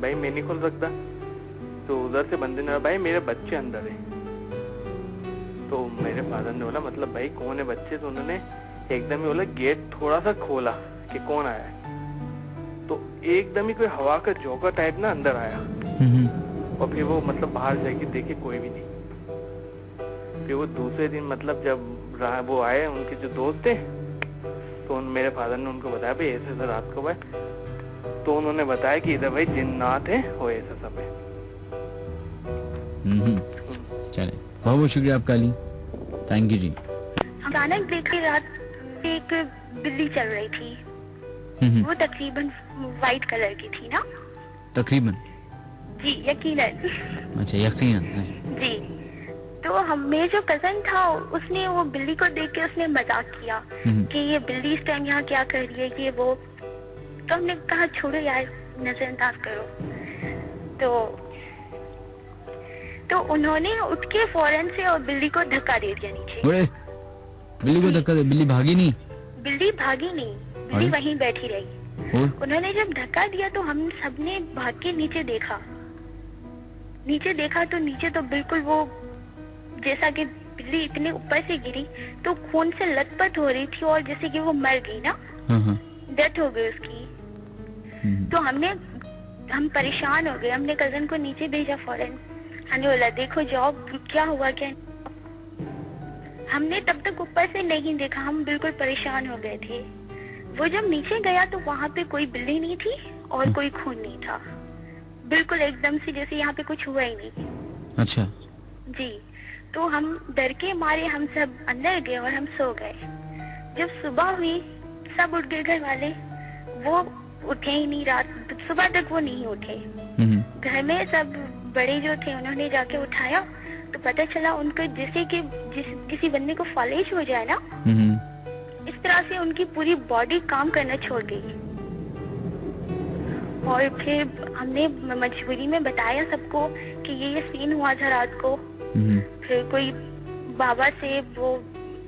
भाई मैं नहीं खोल सकता। तो उधर से बंदे ने भाई मेरे बच्चे अंदर है। तो मेरे फादर ने बोला मतलब भाई कौन है बच्चे? तो उन्होंने एकदम ही बोला गेट थोड़ा सा खोला कि कौन आया है। तो एकदम ही कोई हवा का झोंका टाइप ना अंदर आया। और फिर वो मतलब बाहर जाके देखे कोई भी नहीं। फिर वो दूसरे दिन मतलब जब वो आए उनके जो दोस्त थे, तो मेरे फादर ने उनको बताया भाई ऐसे ऐसा रात को भाई। तो उन्होंने बताया कि इधर भाई जिन्नात है वो ऐसा सब है। चले बहुत बहुत शुक्रिया आपका अली, थैंक यू जी। अचानक देखी रात एक बिल्ली चल रही थी। वो तकरीबन वाइट कलर की थी ना। तकरीबन जी यकीनन। अच्छा यकीनन जी। तो हम मेरे जो कजन था उसने वो बिल्ली को देख के उसने मजाक किया कि ये बिल्ली इस टाइम यहाँ क्या कर रही है कि वो। तो हमने कहा छोड़ो यार नजरअंदाज करो। तो उन्होंने उठ के फौरन से और बिल्ली को धक्का दे दिया नीचे। बिल्ली को धक्का दे? बिल्ली भागी नहीं? बिल्ली भागी नहीं, बिल्ली वहीं बैठी रही। उन्होंने जब धक्का दिया तो हम सबने भाग के नीचे देखा तो नीचे तो बिल्कुल वो जैसा कि बिल्ली इतने ऊपर से गिरी तो खून से लथपथ हो रही थी और जैसे कि वो मर गई ना, डेथ हो गई उसकी। तो हम परेशान हो गए। हमने कजन को नीचे भेजा फौरन। हमने बोला देखो जाओ क्या हुआ क्या। हमने तब तक ऊपर से नहीं देखा, हम बिल्कुल परेशान हो गए थे। वो जब नीचे गया तो वहाँ पे कोई बिल्ली नहीं थी और कोई खून नहीं था। बिल्कुल एकदम से जैसे यहाँ पे कुछ हुआ ही नहीं। अच्छा जी। तो हम डर के मारे हम सब अंदर गए और हम सो गए। जब सुबह हुई सब उठ गए घर वाले, वो उठे ही नहीं। रात सुबह तक वो नहीं उठे। घर में सब बड़े जो थे उन्होंने जाके उठाया तो पता चला उनको जैसे कि किसी बंदे को फालिज हो जाए ना, इस तरह से उनकी पूरी बॉडी काम करना छोड़ गई। और फिर हमने मजबूरी में बताया सबको कि ये सीन हुआ था रात को। फिर कोई बाबा से वो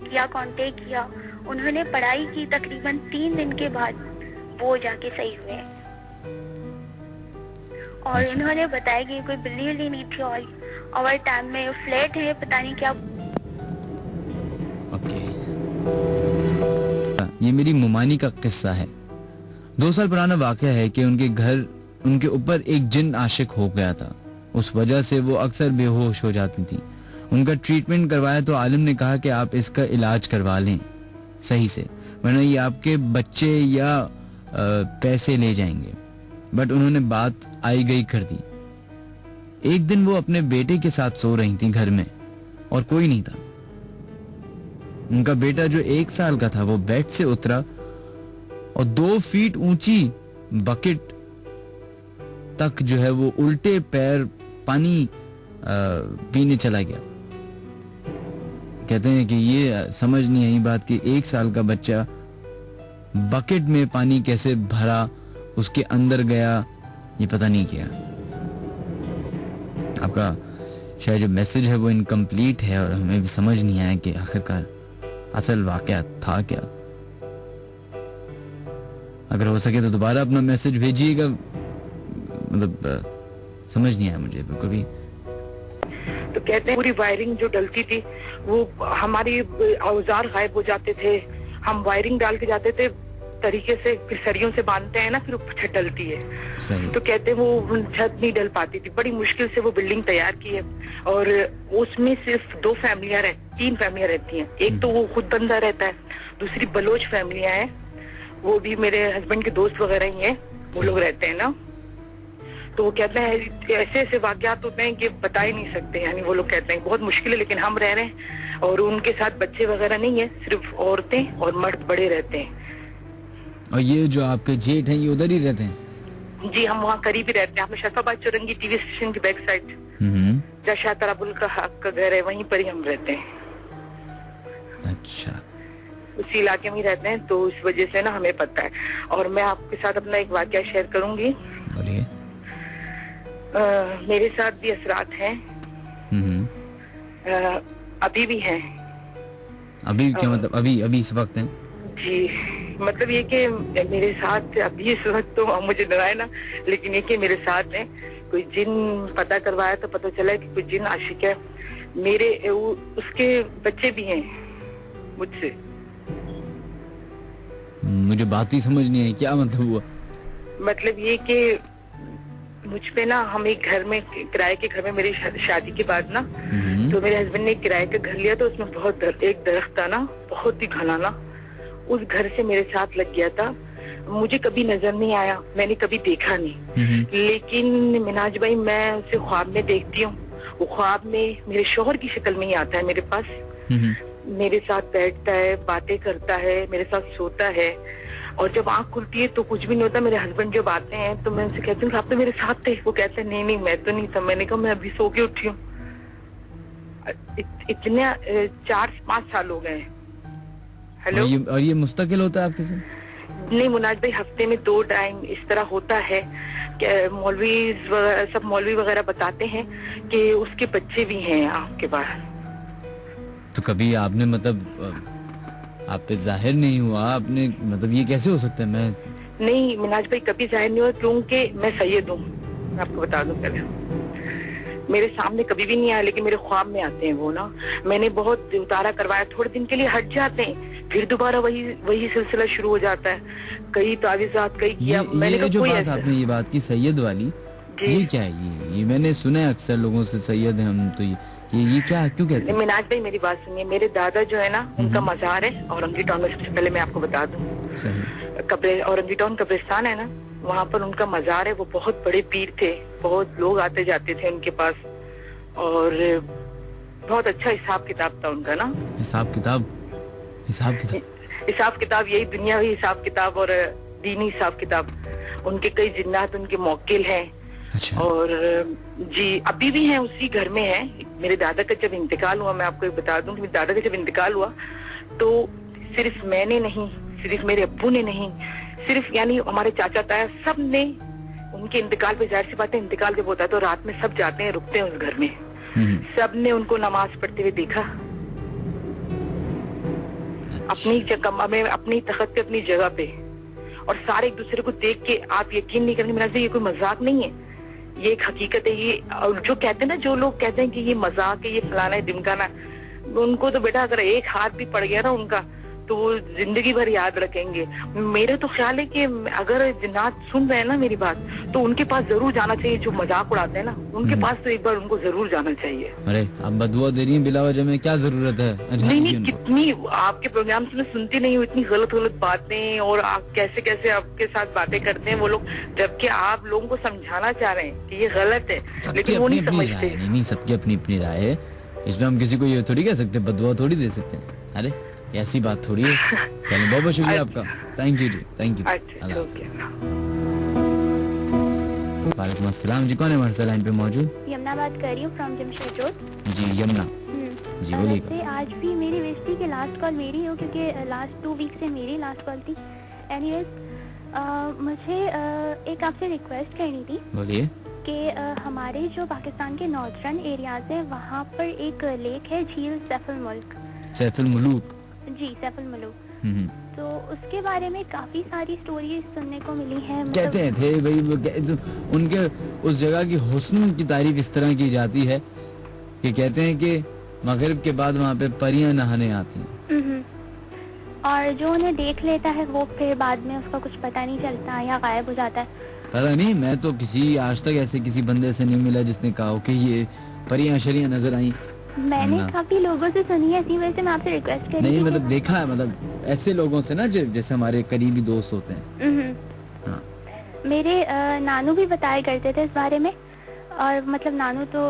किया, कांटेक्ट किया। उन्होंने पढ़ाई की। तकरीबन 3 दिन के बाद वो जाके सही हुए। और उन्होंने बताया कि कोई बिल्ली नहीं थी और टाइम में फ्लैट है पता नहीं क्या। ये मेरी मुमानी का किस्सा है। 2 साल पुराना वाकया है कि उनके ऊपर एक जिन आशिक हो गया था। उस वजह से वो अक्सर बेहोश हो जाती थी। उनका ट्रीटमेंट करवाया तो आलिम ने कहा कि आप इसका इलाज करवा लें सही से, वरना ये आपके बच्चे या पैसे ले जाएंगे। बट उन्होंने बात आई गई कर दी। एक दिन वो अपने बेटे के साथ सो रही थी घर में और कोई नहीं था। उनका बेटा जो 1 साल का था वो बेड से उतरा और 2 फीट ऊंची बकेट तक जो है वो उल्टे पैर पानी पीने चला गया। कहते हैं कि ये समझ नहीं आई बात कि 1 साल का बच्चा बकेट में पानी कैसे भरा, उसके अंदर गया, ये पता नहीं किया। आपका शायद जो मैसेज है वो इनकम्प्लीट है और हमें भी समझ नहीं आया कि आखिरकार असल वाकया था क्या। अगर हो सके तो दोबारा अपना मैसेज भेजिएगा। मतलब समझ नहीं आया मुझे बिल्कुल भी। तो कहते हैं पूरी वायरिंग जो डलती थी वो हमारी औजार गायब हो जाते थे। हम वायरिंग डाल के जाते थे तरीके से, फिर सरियों से बांधते हैं ना, फिर छत डलती है। तो कहते हैं वो छत नहीं डल पाती थी। बड़ी मुश्किल से वो बिल्डिंग तैयार की है और उसमें सिर्फ 3 फैमिलियां रहती हैं। एक तो वो खुद बंदा रहता है, दूसरी बलोच फैमिलियां हैं, वो भी मेरे हस्बैंड के दोस्त वगैरह ही हैं, वो लोग रहते हैं ना। तो वो कहते हैं ऐसे ऐसे वाकयात होते हैं कि बता ही नहीं सकते। यानी वो लोग कहते हैं बहुत मुश्किल है, लेकिन हम रह रहे हैं और उनके साथ बच्चे वगैरह नहीं है, सिर्फ औरतें और मर्द बड़े रहते हैं। और ये जो आपके जेठ हैं ये उधर ही रहते हैं? जी हम वहाँ करीब ही रहते हैं। हम शफाबाद चौरंगी टीवी स्टेशन की बैक साइड जहाँ शाह तराबुल का का घर है वहीं पर ही हम रहते हैं। अच्छा, उसी इलाके में ही रहते हैं, तो इस वजह से ना हमें पता है। और मैं आपके साथ अपना एक वाकया शेयर करूंगी। बोलिए। मेरे साथ भी असरात हैं। अभी भी हैं। अभी क्या मतलब? अभी इस वक्त हैं? जी मतलब ये कि मेरे साथ अभी इस वक्त तो मुझे डराए ना, लेकिन ये कि मेरे साथ है कोई जिन पता करवाया तो पता चला कि कोई जिन आशिक है मेरे, उसके बच्चे भी हैं मुझसे। मुझे बात ही समझ नहीं आई, क्या मतलब हुआ? मतलब ये कि मुझ पे ना, हम एक घर में, किराए के घर में, मेरी शादी के बाद ना, तो मेरे हस्बैंड ने किराए का घर लिया, तो उसमें बहुत एक दरख्त था ना, बहुत ही घना ना, उस घर से मेरे साथ लग गया था। मुझे कभी नजर नहीं आया, मैंने कभी देखा नहीं, लेकिन मिनाज भाई मैं उसे ख्वाब में देखती हूँ। वो ख्वाब में मेरे शौहर की शक्ल में ही आता है मेरे पास, मेरे साथ बैठता है, बातें करता है, मेरे साथ सोता है, और जब आंख खुलती है तो कुछ भी नहीं होता। मेरे हस्बैंड जब आते हैं तो मैं उनसे कहती हूँ आप तो मेरे साथ थे। वो कहते हैं नहीं नहीं मैं तो नहीं था। मैंने कहा मैं अभी सो के उठी हूँ। इतने 4-5 साल हो गए। हेलो। और ये मुस्तकिल होता है आपके साथ? नहीं मुनाज भाई, हफ्ते में 2 टाइम इस तरह होता है। सब मौलवी वगैरह बताते हैं कि उसके बच्चे भी हैं आपके पास। तो कभी आपने मतलब आप पे जाहिर नहीं हुआ आपने, मतलब ये कैसे हो सकता है? मैं नहीं मिनाज भाई कभी जाहिर नहीं हुआ, क्योंकि मैं सैयद हूँ। मैं आपको बता दूं, पहले मेरे सामने कभी भी नहीं आया, लेकिन मेरे ख्वाब में आते हैं वो ना। मैंने बहुत उतारा करवाया, थोड़े दिन के लिए हट जाते हैं, फिर दोबारा वही सिलसिला शुरू हो जाता है। कई तावीज़ात कई किया मैंने। ये जो बात आपने ये बात की सैयद वाली, ये क्या है? ये मैंने सुना है अक्सर लोगों से, सैयद है हम, तो ये क्या, क्यों कहते हैं? मिनाज भाई मेरी बात सुनिए, मेरे दादा जो है ना, उनका मजार है औरंगी टाउन में। सबसे पहले मैं आपको बता दूं, औरंगी टाउन कब्रिस्तान है ना, वहाँ पर उनका मजार है। वो बहुत बड़े पीर थे, बहुत लोग आते जाते थे उनके पास, और बहुत अच्छा हिसाब किताब था उनका ना। हिसाब किताब यही दुनियावी हिसाब किताब और दीनी हिसाब किताब। उनके कई जिन्नात उनके मौकिल हैं। अच्छा। और जी अभी भी हैं, उसी घर में हैं। मेरे दादा का जब इंतकाल हुआ, मैं आपको बता दूं कि मेरे दादा का जब इंतकाल हुआ तो सिर्फ मैंने नहीं, सिर्फ मेरे अब्बू ने नहीं, सिर्फ यानी हमारे चाचा ताया सब ने उनके इंतकाल पे, जाहिर सी बात है इंतकाल जब होता है तो रात में सब जाते हैं, रुकते हैं उस घर में। सब ने उनको नमाज पढ़ते हुए देखा, अपनी जगह में, अपनी तख्त पे, अपनी जगह पे, और सारे एक दूसरे को देख के आप यकीन नहीं करेंगे मेरा, ये कोई मजाक नहीं है, ये एक हकीकत है। ये जो कहते हैं ना, जो लोग कहते हैं कि ये मजाक है, ये फलाना है ढिमकाना, उनको तो बेटा अगर एक हाथ भी पड़ गया ना उनका, तो वो जिंदगी भर याद रखेंगे। मेरे तो ख्याल है कि अगर जिन्नात सुन रहे हैं ना मेरी बात, तो उनके पास जरूर जाना चाहिए। जो मजाक उड़ाते हैं ना, उनके पास तो एक बार उनको जरूर जाना चाहिए। अरे आप बदुआ दे रही हैं बिला वजह में, क्या जरूरत है? नहीं, कितनी आपके प्रोग्राम से मैं सुनती नहीं हूँ, इतनी गलत बातें, और आप कैसे कैसे आपके साथ बातें करते हैं वो लोग, जबकि आप लोगों को समझाना चाह रहे हैं कि ये गलत है, लेकिन वो नहीं समझते। नहीं, सबकी अपनी अपनी राय है, इसमें हम किसी को ये थोड़ी कह सकते, बदुआ थोड़ी दे सकते हैं। अरे ऐसी बात थोड़ी है। चलिए बहुत बहुत शुक्रिया आपका, thank you ji, thank you. वालेकुम अस्सलाम जी, कौन है हमारे लाइन पे मौजूद? यमुना बात कर रही हूँ फ्रॉम जमशेद रोड। जी यमुना जी बोलिए। वैसे आज भी मेरी विस्टी की लास्ट कॉल मेरी हो, क्योंकि लास्ट 2 वीक से मेरी लास्ट कॉल थी। एनीवेज मुझे एक आपसे रिक्वेस्ट करनी थी। बोलिए। कि हमारे जो पाकिस्तान के नॉर्थर्न एरियाज है, वहाँ पर एक लेक है, झील सैफुल मुल्क। जी सैफुल मुल्क। तो उसके बारे में काफी सारी स्टोरीज सुनने को मिली है। कहते हैं थे भाई उनके उस जगह की हुस्न की तारीफ इस तरह की जाती है कि कहते हैं कि मगरिब के बाद वहाँ पे परियां नहाने आती हैं, और जो उन्हें देख लेता है वो फिर बाद में उसका कुछ पता नहीं चलता या गायब हो जाता है। पता नहीं, मैं तो आज तक ऐसे किसी बंदे से नहीं मिला जिसने कहा कि ये परियां शरियां नजर आई। मैंने काफी लोगों से सुनी है, इसी वजह से मैं आपसे रिक्वेस्ट कर रही नहीं, मतलब देखा है, मतलब ऐसे लोगों से ना जैसे हमारे करीबी दोस्त होते हैं। हाँ। मेरे नानू भी बताया करते थे इस बारे में, और मतलब नानू तो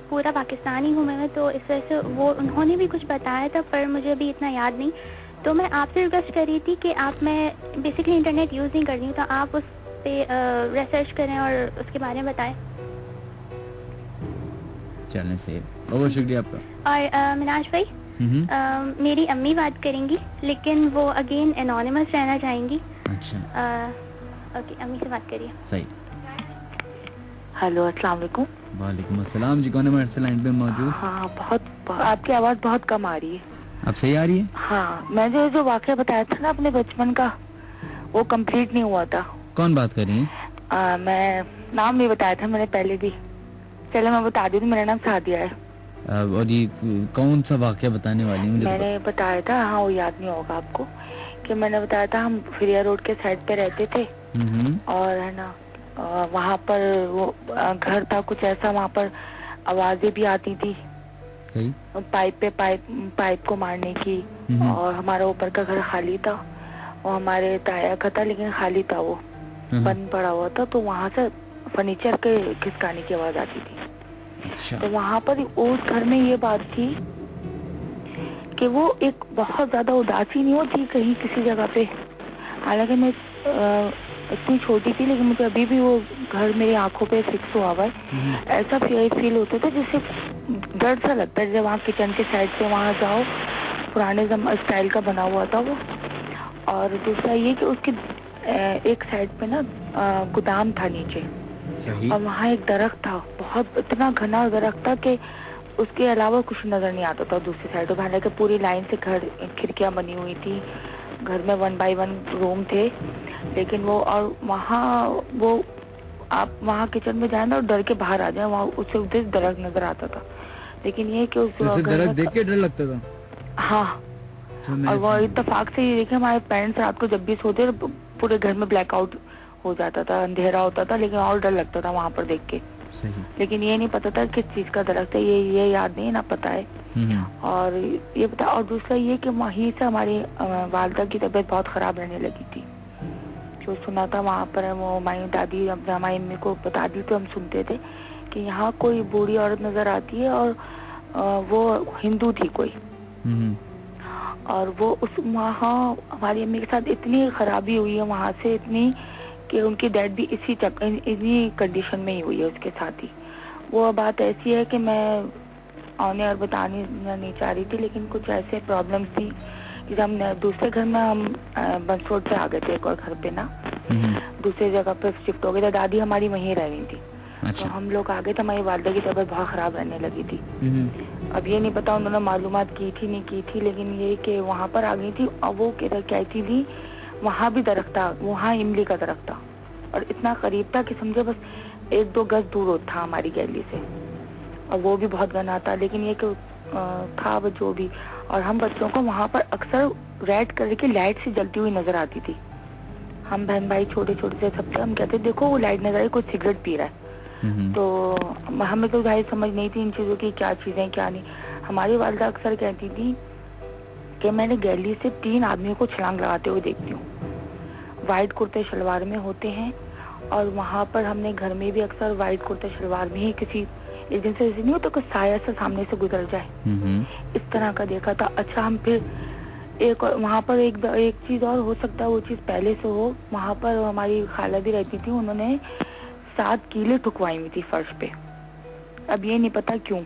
पूरा पाकिस्तान ही घूमे हुए, तो इस वजह से वो उन्होंने भी कुछ बताया था, पर मुझे अभी इतना याद नहीं। तो मैं आपसे रिक्वेस्ट कर रही थी कि मैं बेसिकली इंटरनेट यूज नहीं कर रही हूँ, तो आप उस पे रिसर्च करें और उसके बारे में बताएं। चलें से बहुत शुक्रिया आपका। और मिनाज भाई, मेरी अम्मी बात करेंगी, लेकिन वो अगेन एनोनिमस रहना चाहेंगी। अच्छा। ओके, अम्मी से बात करिए। सही। हेलो, अस्सलाम वालेकुम। वालेकुम अस्सलाम जी, कौन है हमारे लाइन पे मौजूद? हाँ, बहुत आपकी आवाज बहुत कम आ रही है। अब सही आ रही है? हाँ, मैं जो वाकया बताया था ना अपने बचपन का, वो कंप्लीट नहीं हुआ था। कौन बात कर रही है? मैं नाम नहीं बताया था मैंने पहले भी, चलो मैं बता दी, मेरा नाम सादिया है। और ये कौन सा वाकया बताने वाली मुझे? मैंने बताया था, हाँ वो याद नहीं होगा आपको, कि मैंने बताया था हम फिरिया रोड के साइड पे रहते थे और है ना वहाँ पर वो घर था कुछ ऐसा, वहाँ पर आवाजें भी आती थी। सही। पाइप पे पाइप को मारने की। और हमारा ऊपर का घर खाली था और हमारे ताया का था लेकिन खाली था, वो बंद पड़ा हुआ था, तो वहाँ से फर्नीचर के खिसकाने की आवाज आती थी। अच्छा। तो वहाँ पर उस घर में ये बात थी कि वो एक बहुत ज्यादा उदासी नहीं होती कहीं किसी जगह पे, हालांकि मैं इतनी छोटी थी लेकिन मुझे अभी भी वो घर मेरी आंखों पे फिक्स हुआ है। ऐसा फील होता था जैसे डर सा लगता है जब वहाँ किचन के साइड से वहाँ जाओ, पुराने स्टाइल का बना हुआ था वो। और दूसरा ये कि उसके एक साइड पे ना गोदाम था नीचे। सही। और वहाँ एक दरख्त था, बहुत इतना घना दरख्त था कि उसके अलावा कुछ नजर नहीं आता था दूसरी साइड। तो हालांकि पूरी लाइन से घर खिड़कियां बनी हुई थी, घर में 1 बाय 1 रूम थे, लेकिन वो और वहाँ वो आप वहाँ किचन में जाए ना और डर के बाहर आ जाए, वहाँ उससे उधर दरख्त नजर आता था। लेकिन ये कि उस दरख्त देख के डर लगता था। हाँ। और वो इत्तेफाक से ये देखे हमारे पेरेंट्स रात को जब भी सोते पूरे घर में ब्लैकआउट हो जाता था, अंधेरा होता था, लेकिन और डर लगता था वहाँ पर देख के। सही। लेकिन ये नहीं पता था किस चीज का दरख्त है, ये याद नहीं ना पता है। और ये पता, और दूसरा ये कि वहीं से हमारी वालदा की तबीयत बहुत खराब रहने लगी थी। जो सुना था वहाँ पर वो हमारी दादी हमारी अम्मी को बता दी, तो हम सुनते थे कि यहाँ कोई बूढ़ी औरत नजर आती है और वो हिंदू थी कोई। और वो उस वहाँ हमारी अम्मी के साथ इतनी खराबी हुई है वहाँ से, इतनी कि उनकी डेथ भी इसी कंडीशन में ही हुई है उसके साथ ही। वो बात ऐसी है कि मैं आने और बताने नहीं चाह रही थी, लेकिन कुछ ऐसे प्रॉब्लम्स थी कि हम दूसरे घर में हम बंस रोड से आ गए थे, एक और घर पे ना दूसरी जगह पे शिफ्ट हो गए थे, दादी हमारी वहीं रह रही थी। अच्छा। तो हम लोग आ गए थे, हमारी वालदा की तबीयत बहुत खराब रहने लगी थी। अब ये नहीं पता उन्होंने मालूमात की थी नहीं की थी, लेकिन ये कि वहाँ पर आ गई थी। और वो कहती थी वहाँ भी दरख्त था, वहाँ इमली का दरख्त था और इतना करीब था कि समझे बस 1-2 गज दूर था हमारी गैली से, और वो भी बहुत घना था। लेकिन ये कि था वो जो भी, और हम बच्चों को वहाँ पर अक्सर रेड कलर की लाइट से जलती हुई नजर आती थी। हम बहन भाई छोटे छोटे से सबसे हम कहते देखो वो लाइट नजर आई, कोई सिगरेट पी रहा है। तो हमें तो भाई समझ नहीं थी इन चीजों की, क्या चीजें क्या नहीं। हमारी वालिदा अक्सर कहती थी कि मैंने गैली से 3 आदमियों को छलांग लगाते हुए देखती हूँ, वाइट कुर्ते शलवार में होते हैं। और वहाँ पर हमने घर में भी अक्सर वाइट कुर्ते शलवार में ही किसी एक दिन से ऐसे नहीं होता, कुछ साया से सामने से गुजर जाए, इस तरह का देखा था। अच्छा, हम फिर एक वहाँ पर एक चीज और हो सकता है, वो चीज पहले से हो। वहाँ पर हमारी खाला भी रहती थी, उन्होंने 7 कीले ठुकवाई हुई थी फर्श पे। अब ये नहीं पता क्यों,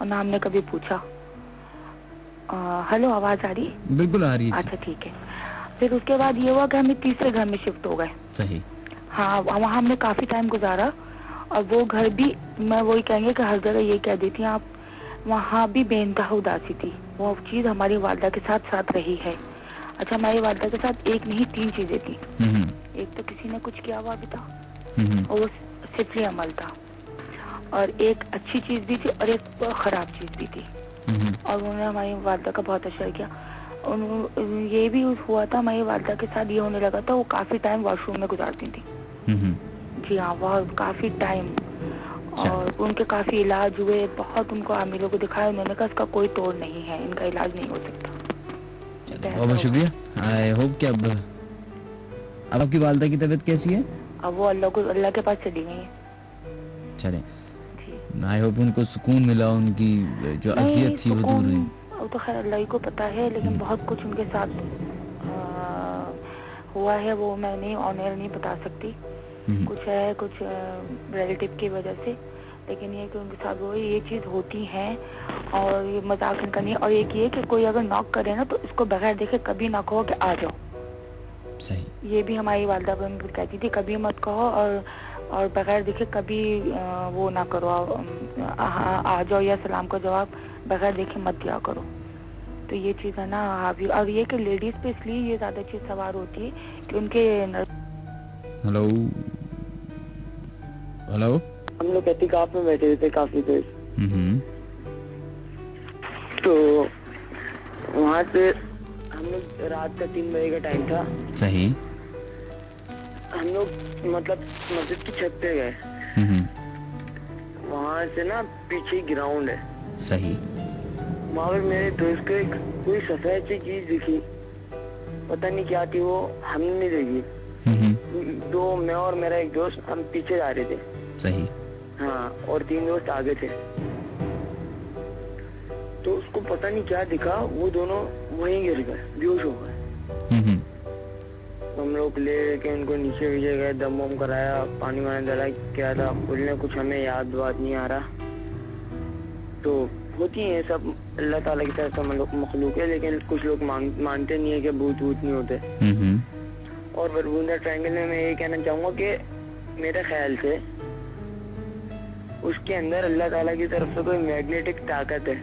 और ना हमने कभी पूछा। हेलो, आवाज आ रही? बिल्कुल आ रही है। अच्छा ठीक है। फिर उसके बाद ये हुआ कि हम तीसरे घर में शिफ्ट हो गए। सही। हाँ, वहाँ हमने काफी टाइम गुजारा, और वो घर भी मैं वही कहेंगे कि हर जगह ये कह देती हैं आप, वहाँ भी बेइंतहा उदासी थी। वो चीज हमारी वालिदा के साथ साथ रही है। अच्छा, हमारी वालिदा के साथ एक नहीं 3 चीजें थी। एक तो किसी ने कुछ किया हुआ भी था, और वो फितरी अमल था, और एक अच्छी चीज भी थी और एक खराब चीज भी थी। और उन्होंने हमारी वालिदा का बहुत असर किया। ये भी हुआ था, हमारी वालिदा के साथ ये होने लगा था, वो काफी टाइम वॉशरूम में गुजारती थी। जी हाँ, बहुत काफी टाइम। और उनके काफी इलाज हुए, बहुत उनको आमिलों को दिखाया, उन्होंने कहा इसका कोई तोड़ नहीं है, इनका इलाज नहीं हो सकता। बहुत शुक्रिया। आई होप कि अब आपकी वालिदा की तबीयत कैसी है? अब वो अल्लाह के पास चली गई है। चले, आई होप उनको सुकून मिला, उनकी जो अजियत थी वो दूर हुई। वो तो खैर अल्लाह ही को पता है, लेकिन बहुत कुछ उनके साथ हुआ है, वो मैं नहीं ऑन एयर नहीं बता सकती। कुछ है, कुछ रिलेटिव की वजह से, लेकिन ये कि उनके साथ वो ये चीज होती है, और ये मजाक इनका नहीं। और एक ये कि कोई अगर नॉक करे ना, तो इसको बगैर देखे कभी ना कहो कि आ जाओ। सही। ये भी हमारी वालिदा कहती थी, कभी मत कहो, और बगैर देखे कभी वो ना करो, आ जाओ या सलाम का जवाब बगैर देखे मत दिया करो। तो ये चीज है ना हावी, और ये कि लेडीज पे इसलिए ये ज्यादा चीज सवार होती है कि उनके हेलो हेलो। हम लोग एहतिकाफ में बैठे हुए थे काफी देर, तो वहाँ से हम लोग रात का 3 बजे का टाइम था। सही। हम लोग मतलब मस्जिद की छत पे गए। वहाँ से ना पीछे ग्राउंड है। सही। वहाँ पे मेरे दोस्त को एक कोई सफेद सी चीज दिखी, पता नहीं क्या थी वो, हमने नहीं देखी। दो, मैं और मेरा एक दोस्त, हम पीछे जा रहे थे। सही। हाँ, और 3 दोस्त आगे थे। तो उसको पता नहीं क्या दिखा, वो दोनों वहीं गिर गए, बेहोश हो गए। हम लोग ले के उनको नीचे विचे गए, दम वम कराया, पानी वानी डाला, क्या था बोलने, कुछ हमें याद बात नहीं आ रहा। तो होती है सब, अल्लाह ताला की तरफ से मखलूक है, लेकिन कुछ लोग मानते नहीं है कि भूत भूत नहीं होते। और बरबुंदा ट्रायंगल में मैं ये कहना चाहूंगा कि मेरे ख्याल से उसके अंदर अल्लाह ताला की तरफ से कोई मैग्नेटिक ताकत है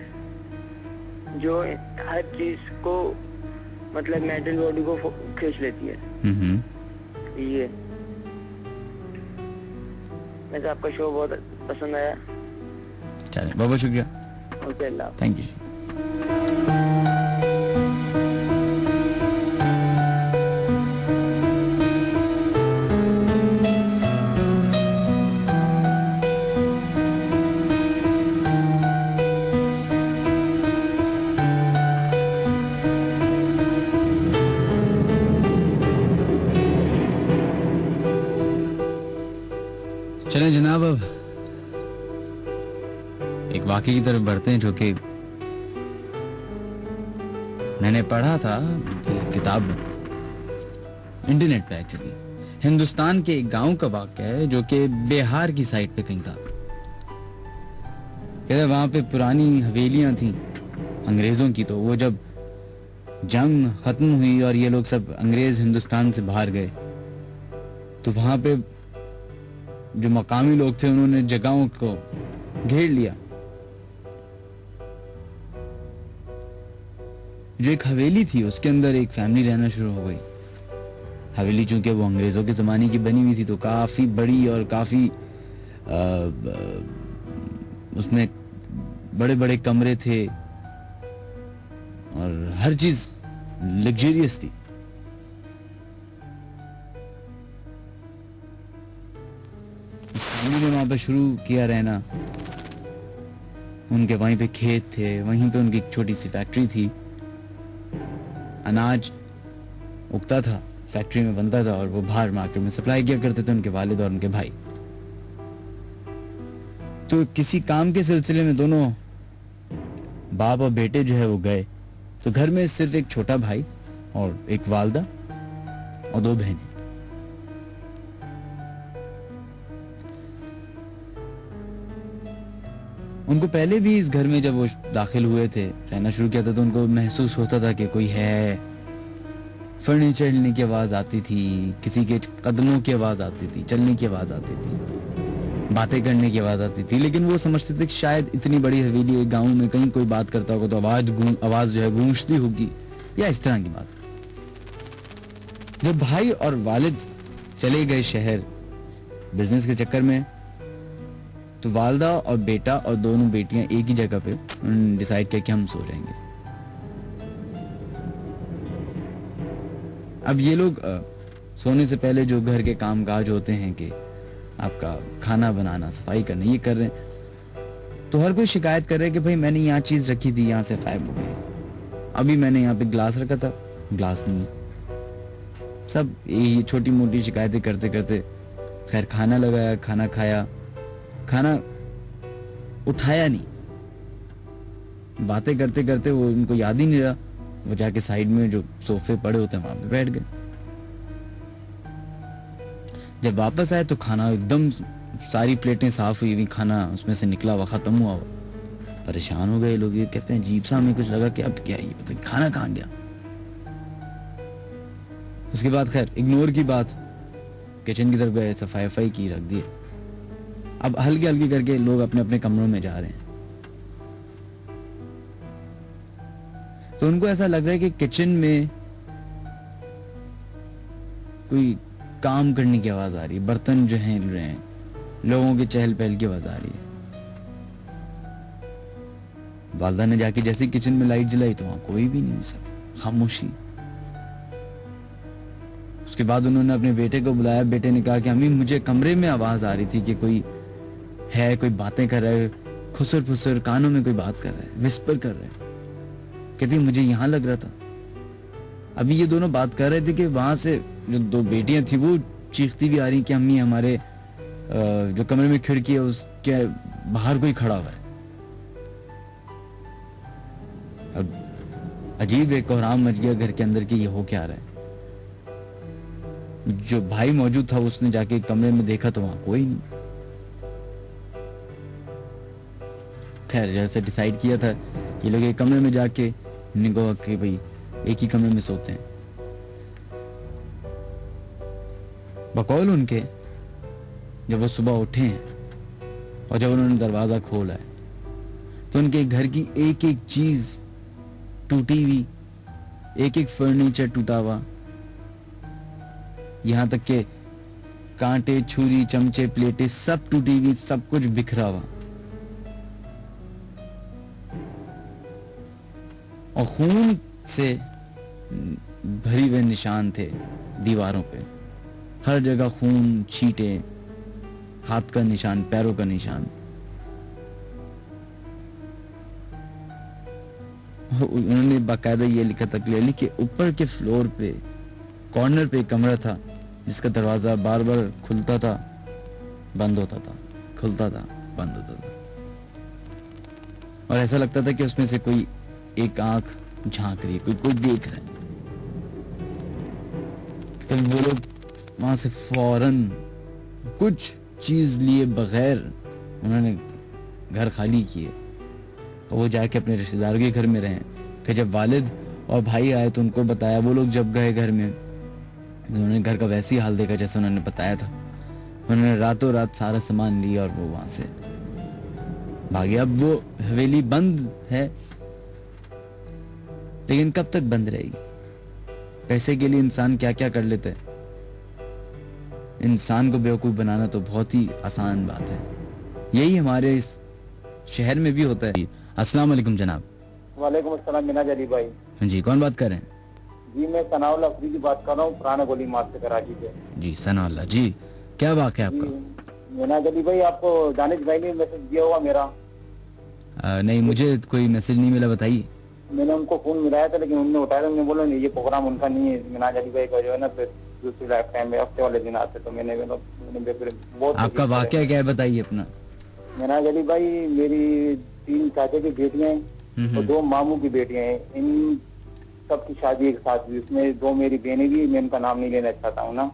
जो हर चीज को, मतलब मेंटल बॉडी को खींच लेती है। ये वैसे आपका शो बहुत पसंद आया। चलिए, बहुत शुक्रिया। Okay, Allah. Thank you. चलें जनाब, अब एक वाकई की तरफ बढ़ते हैं जो कि मैंने पढ़ा था किताब में, इंटरनेट पे एक्चुअली। हिंदुस्तान के एक गांव का वाकया है जो कि बिहार की साइड पे कहीं था। कहते वहां पे पुरानी हवेलियां थी अंग्रेजों की, तो वो जब जंग खत्म हुई और ये लोग सब अंग्रेज हिंदुस्तान से बाहर गए, तो वहां पे जो मकामी लोग थे उन्होंने जगहों को घेर लिया। जो एक हवेली थी उसके अंदर एक फैमिली रहना शुरू हो गई। हवेली चूंकि वो अंग्रेजों के जमाने की बनी हुई थी तो काफी बड़ी और काफी उसमें बड़े बड़े कमरे थे और हर चीज लग्जरियस थी। फैमिली ने वहां पे शुरू किया रहना। उनके वहीं पे खेत थे, वहीं पे उनकी एक छोटी सी फैक्ट्री थी। अनाज उगता था, फैक्ट्री में बनता था और वो बाहर मार्केट में सप्लाई किया करते थे उनके वालिद और उनके भाई। तो किसी काम के सिलसिले में दोनों बाप और बेटे जो है वो गए, तो घर में सिर्फ एक छोटा भाई और एक वालदा और 2 बहनें। उनको पहले भी इस घर में जब वो दाखिल हुए थे, रहना शुरू किया था, तो उनको महसूस होता था कि कोई है। फर्नीचर हिलने की आवाज आती थी, किसी के कदमों की आवाज आती थी, चलने की आवाज आती थी, बातें करने की आवाज आती थी। लेकिन वो समझते थे कि शायद इतनी बड़ी हवेली एक गांव में कहीं कोई बात करता होगा तो आवाज जो है गूंजती होगी या इस तरह की बात। जब भाई और वालिद चले गए शहर बिजनेस के चक्कर में, तो वालदा और बेटा और दोनों बेटियां एक ही जगह पे उन्होंने डिसाइड किया कि हम सो जाएंगे। अब ये लोग सोने से पहले जो घर के कामकाज होते हैं कि आपका खाना बनाना, सफाई करना, ये कर रहे हैं। तो हर कोई शिकायत कर रहा है कि भाई मैंने यहाँ चीज रखी थी, यहाँ से गायब हो गई। अभी मैंने यहाँ पे ग्लास रखा था, ग्लास नहीं है। सब ये छोटी मोटी शिकायतें करते करते खैर खाना लगाया, खाना खाया, खाना उठाया नहीं। बातें करते करते वो उनको याद ही नहीं रहा, वो जाके साइड में जो सोफे पड़े होते हैं वहां पे बैठ गए। जब वापस आए तो खाना एकदम, सारी प्लेटें साफ हुई हुई, खाना उसमें से निकला हुआ, खत्म हुआ हुआ। परेशान हो गए लोग, ये कहते हैं अजीब सा हमें कुछ लगा कि अब क्या ये पता खाना कहाँ गया। उसके बाद खैर इग्नोर की बात, किचन की तरफ गए, सफाई वफाई की, रख दिए। अब हल्के हल्के करके लोग अपने अपने कमरों में जा रहे हैं। तो उनको ऐसा लग रहा है कि किचन में कोई काम करने की आवाज आ रही है, बर्तन जो हिल रहे हैं, लोगों के चहल पहल की आवाज आ रही है। वालदा ने जाके जैसे किचन में लाइट जलाई तो वहां कोई भी नहीं, सब खामोशी। उसके बाद उन्होंने अपने बेटे को बुलाया। बेटे ने कहा कि अम्मी मुझे कमरे में आवाज आ रही थी कि कोई है, कोई बातें कर रहा है, खुसर फुसर कानों में कोई बात कर रहा है, विस्पर कर रहा है। कहती मुझे यहां लग रहा था। अभी ये दोनों बात कर रहे थे कि वहां से जो दो बेटियां थी वो चीखती भी आ रही कि अम्मी हमारे जो कमरे में खिड़की है उसके बाहर कोई खड़ा हुआ है। अब अजीब एक कोहराम मच गया घर के अंदर कि ये हो क्या रहा है। जो भाई मौजूद था उसने जाके कमरे में देखा तो वहां कोई नहीं। खैर जैसे डिसाइड किया था कि लोग एक कमरे में जाके निगो कि भाई एक ही कमरे में सोते हैं। बकौल उनके जब वो सुबह उठे हैं और जब उन्होंने दरवाजा खोला है तो उनके घर की एक एक चीज टूटी हुई, एक एक फर्नीचर टूटा हुआ, यहां तक के कांटे छुरी चमचे प्लेटें सब टूटी हुई, सब कुछ बिखरा हुआ। और खून से भरी हुए निशान थे दीवारों पे, हर जगह खून, छींटे, हाथ का निशान, पैरों का निशान। उन्होंने बाकायदा ये लिखा था क्लियरली कि ऊपर के फ्लोर पे कॉर्नर पे एक कमरा था जिसका दरवाजा बार बार खुलता था, बंद होता था, खुलता था, बंद होता था, और ऐसा लगता था कि उसमें से कोई एक आंख झांक रही है, कोई देख रहा है। तो वो लोग वहां से फौरन कुछ चीज लिए बगैर उन्होंने घर खाली किए और वो जाके अपने रिश्तेदारों के घर में रहे। फिर जब वालिद और भाई आए तो उनको बताया। वो लोग जब गए घर में उन्होंने घर का वैसे ही हाल देखा जैसे उन्होंने बताया था। उन्होंने रातों रात सारा सामान लिया और वो वहां से भागे। अब वो हवेली बंद है, लेकिन कब तक बंद रहेगी? पैसे के लिए इंसान क्या क्या कर लेते हैं। इंसान को बेवकूफ बनाना तो बहुत ही आसान बात है। यही हमारे इस शहर में भी होता है। अस्सलाम वालेकुम जनाब। वालेकुम अस्सलाम मिनाज अली भाई। जी कौन बात कर रहे हैं? जी मैं सनाउल्लाह अफरीदी बात कर रहा हूँ, पुराना गोली मार्ग से कराची से। जी सनाउल्लाह जी, क्या वाक़या है आपका? मिनाज अली भाई आपको दानिश भाई ने मैसेज दिया हुआ मेरा? नहीं मुझे कोई मैसेज नहीं मिला, बताइए। मैंने उनको फोन मिलाया था लेकिन उन्होंने उठाया, उन्होंने बोला नहीं ये प्रोग्राम उनका नहीं है, मिनाज अली भाई का जो है ना फिर दूसरी लाइफ टाइम में हफ्ते वाले दिन आते। तो मैंने बहुत आपका वाक़या क्या है बताइए अपना। मिनाज अली भाई मेरी 3 चाचा की बेटियां हैं और 2 मामू की बेटियां हैं। इन सबकी शादी एक साथ हुई, उसमें 2 मेरी बहनें भी, मैं उनका नाम नहीं लेना चाहता हूँ ना,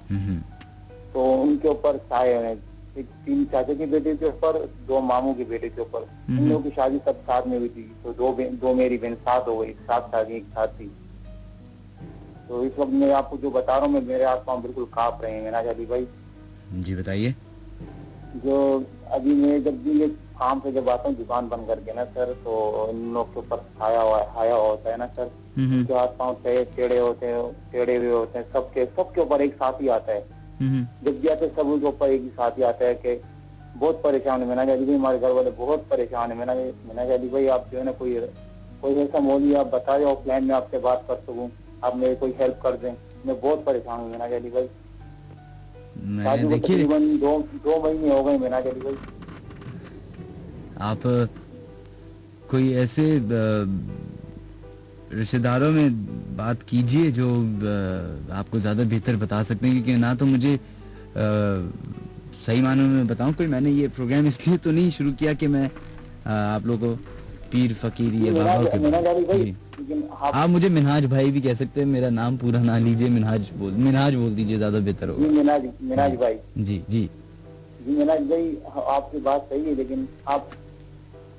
तो उनके ऊपर साए हैं। 3 चाचा की बेटे के ऊपर, 2 मामू की बेटे के ऊपर। इन लोगों की शादी सब साथ में हुई थी। तो 2 मेरी बहन साथ हो गई, 7 शादी एक साथ थी। तो इस वक्त मैं आपको जो बता रहा हूँ, मेरे आस पास बिल्कुल कांप रहे हैं मिनाज अली भाई। जी बताइए। जो अभी मैं जब भी ये काम से जब आता हूँ दुकान बंद करके ना सर, तो इन लोग के ऊपर हाया होता है ना सर, उनके हाथ पाँव टेढ़े होते हैं, टेढ़े हुए होते हैं, सबके ऊपर एक साथ ही आता है। जब भी आते सब उनके ऊपर एक ही साथ ही आता है कि बहुत परेशान है मिनाज अली भाई, हमारे घर वाले बहुत परेशान है मिनाज अली भाई। आप जो है ना कोई ऐसा मौलवी आप बता दें ऑफलाइन में आपसे बात कर सकूँ, आप मेरी कोई हेल्प कर दें। मैं बहुत परेशान हूँ मिनाज अली भाई। शादी को तकरीबन 2 महीने हो गए मिनाज अली भाई। आप कोई ऐसे रिश्तेदारों में बात कीजिए जो आपको ज्यादा बेहतर बता सकते हैं, क्योंकि ना तो मुझे सही मानों में बताऊं कोई, मैंने ये प्रोग्राम इसलिए तो नहीं शुरू किया कि मैं आप लोगों को पीर फकीर ये आप मुझे मिनहाज भाई भी कह सकते हैं, मेरा नाम पूरा ना लीजिए, मिनहाज बोल दीजिए, ज्यादा बेहतर होगा। मिनहाज भाई। जी जी जी मिनहाज भाई आपकी बात सही है, लेकिन आप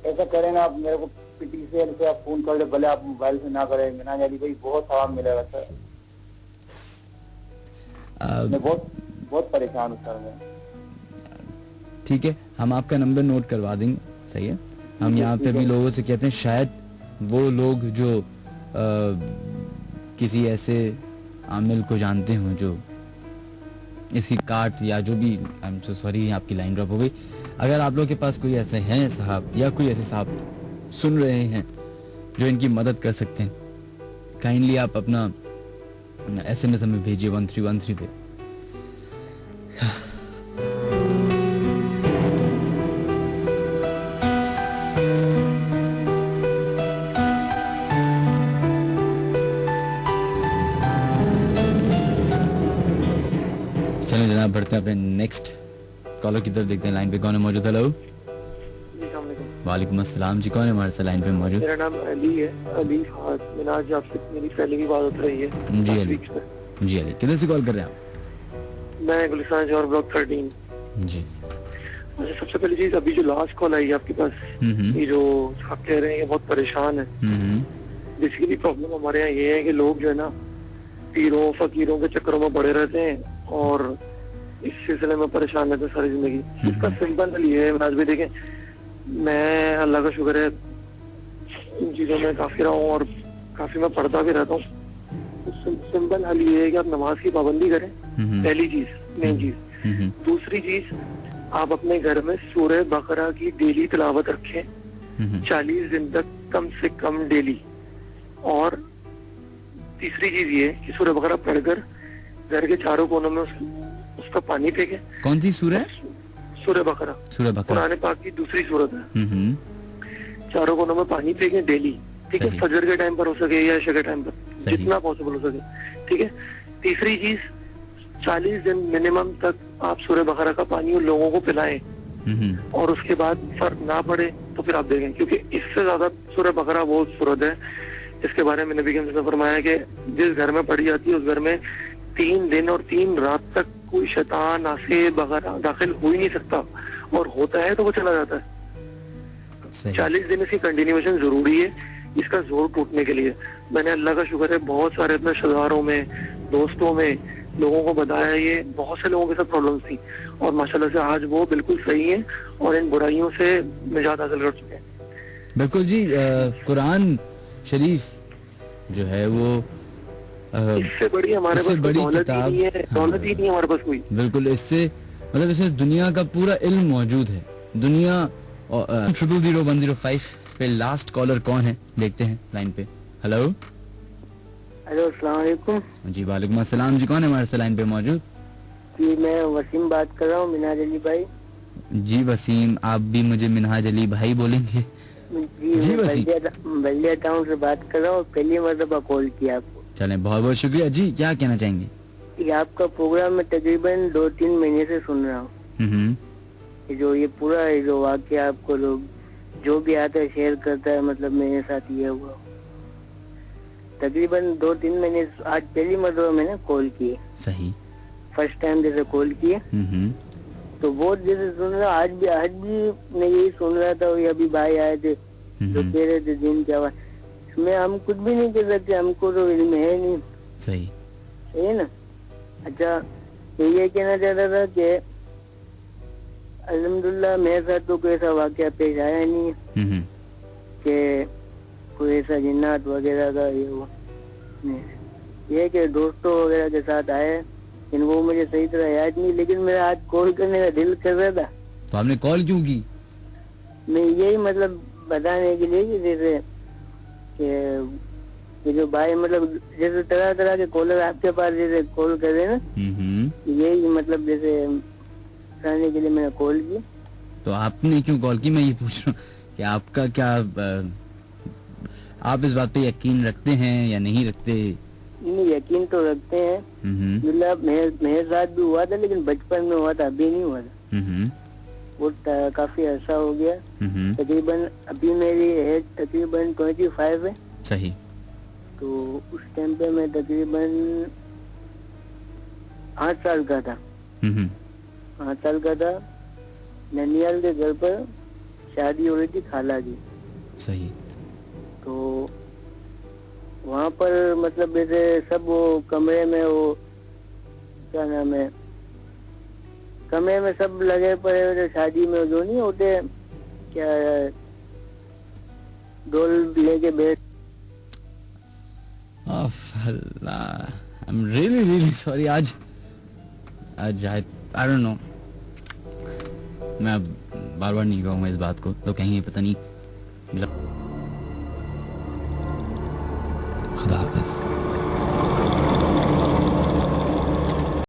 ऐसा करें ना, आप मेरे को पीटीसीएल से आप फोन कर ले, भले आप मोबाइल से ना करें। मिनहाज अली भाई बहुत सवाब मिलेगा सर। मैं बहुत परेशान हूँ सर मैं। ठीक है, हम आपका नंबर नोट करवा देंगे, सही है। हम यहाँ पे भी लोगों से कहते हैं शायद वो लोग जो किसी ऐसे आमिल को जानते हो जो इसकी काट या जो भी, आई एम सो सॉरी आपकी लाइन ड्रॉप हो गई, अगर आप लोग के पास कोई ऐसे हैं साहब या कोई ऐसे साहब सुन रहे हैं जो इनकी मदद कर सकते हैं, काइंडली आप अपना SMS हमें भेजिए 1313 पे। चलो जनाब बढ़ते हैं अपने नेक्स्ट कॉलर की तरफ, देखते हैं लाइन पे कौन है मौजूद। हेलो, वालेकुम अस्सलाम जी, कौन है हमारे साथ लाइन पे मौजूद? मेरा नाम अली है, अली फहद। मैंने आज आपसे मेरी पहले भी बात हो रही है। जी अली, जी अली, किधर से कॉल कर रहे हैं आप? मैं गुलिस्तान जौहर ब्लॉक 13। जी, मुझे सबसे पहली चीज, अभी जो लास्ट कॉल आई है आपके पास, ये जो आप कह रहे हैं, ये बहुत परेशान है। बेसिकली प्रॉब्लम हमारे यहाँ ये है कि लोग जो है ना पीरों फकीरों के चक्करों में पड़े रहते हैं और इस सिलसिले में परेशान रहते हैं सारी जिंदगी। इसका सिंपल हल ये है, आज भी देखें, मैं अल्लाह का शुक्र है इन चीजों में काफी रहा हूँ और काफी मैं पढ़ता भी रहता हूँ। सिंपल हल ये है कि आप नमाज की पाबंदी करें, पहली चीज, मेन चीज। दूसरी चीज, आप अपने घर में सूरह बकरा की डेली तिलावत रखें 40 दिन तक कम से कम डेली। और तीसरी चीज ये कि सूरह बकरा पढ़कर घर के चारों कोनों में उसका पानी फेंके। कौन सी सूरह? सूरह बकरा, सूरह बकरा कुरान पाक की दूसरी सूरत है। चारों कोनों में पानी फेंके डेली, ठीक है, फजर के टाइम पर हो सके या इशा के टाइम पर, जितना पॉसिबल हो सके, ठीक है। तीसरी चीज, 40 दिन मिनिमम तक आप सूरह बकरा का पानी उन लोगों को पिलाएं और उसके बाद फर्क ना पड़े तो फिर आप देखें, क्योंकि इससे ज्यादा सूरह बकरा वो सूरत है जिसके बारे में नबी ने फरमाया कि जिस घर में पढ़ी जाती है उस घर में 3 दिन और 3 रात तक कोई शैतान आसिफ वगैरह दाखिल हो ही नहीं सकता, और होता है तो वो चला जाता है। 40 दिन इसकी कंटिन्यूएशन जरूरी है इसका जोर टूटने के लिए। मैंने अल्लाह का शुक्र है बहुत सारे अपने रिश्तेदारों में, दोस्तों में लोगों को बताया, ये बहुत से लोगों के साथ प्रॉब्लम्स थी और माशाल्लाह से आज वो बिल्कुल सही है और इन बुराइयों से निजात हासिल कर चुके हैं। बिल्कुल जी, कुरान शरीफ जो है वो इससे बड़ी हमारे पास दौलत ही नहीं है, दौलत ही नहीं है हमारे पास कोई। बिल्कुल, इससे मतलब इसमें दुनिया का पूरा इल्म मौजूद है। दुनिया 000105 पे लास्ट कॉलर कौन है, देखते हैं लाइन पे। हेलो, हेलो, अस्सलाम वालेकुम जी। वालेकुम अस्सलाम जी, कौन है हमारे साथ लाइन पे मौजूद? जी मैं वसीम बात कर रहा हूँ, मिनहाज अली भाई। जी वसीम, आप भी मुझे मिनहाज अली भाई बोलेंगे? जी बल्दिया टाउन से बात कर रहा हूँ, पहली मरतबा कॉल किया आपको। चले, बहुत बहुत शुक्रिया जी। क्या कहना चाहेंगे? ये आपका प्रोग्राम मैं तकरीबन 2-3 महीने से सुन रहा हूँ। जो ये पूरा है जो वाकया आपको लोग जो भी आता है शेयर करता है, मतलब मेरे साथ ये हुआ तकरीबन 2-3 महीने। आज पहली मरतबा मैंने कॉल किए, सही फर्स्ट टाइम जैसे कॉल किए तो बहुत जैसे सुन रहा। आज भी मैं यही सुन रहा था, ये अभी भाई आए थे जो कह रहे थे दिन क्या हुआ, इसमें हम कुछ भी नहीं कर सकते, हमको तो इल्म है नहीं। सही है ना। अच्छा, ये कहना चाहता था कि अल्हम्दुलिल्लाह मेरे साथ तो कोई ऐसा वाकया पेश आया नहीं कि कोई ऐसा जिन्नात वगैरह का ये हुआ। ये कि दोस्तों वगैरह के साथ आए, लेकिन वो मुझे सही तरह याद नहीं, लेकिन मेरा आज कॉल करने का दिल कर रहा था। तो आपने कॉल क्यों की? मैं यही मतलब बताने के लिए कि जैसे कि जो भाई मतलब जैसे तरह तरह के कॉलर आपके पास जैसे कॉल कर रहे हैं ना, यही मतलब जैसे बताने के लिए मैंने कॉल की। तो आपने क्यों कॉल की, मैं ये पूछ रहा हूँ कि आपका क्या आप इस बात पे यकीन रखते हैं या नहीं रखते? नहीं, यकीन तो रखते हैं। मतलब मेरे साथ भी हुआ था, लेकिन बचपन में हुआ था, अभी नहीं हुआ था। वो काफी अर्सा हो गया। तकरीबन अभी मेरी एज तकरीबन 25 है। सही। तो उस टाइम पे मैं तकरीबन 8 साल का था। 8 साल का था। ननियाल के घर पर शादी हो रही थी खाला की। सही। तो वहाँ पर मतलब जैसे सब वो कमरे में वो क्या नाम है, कमरे में सब लगे पड़े हुए शादी में जो नहीं होते क्या डोल लेके बैठ। I am really sorry. आज आई डोंट नो, मैं अब बार बार नहीं कहूँगा इस बात को, तो कहीं पता नहीं. खुदा हाफिज.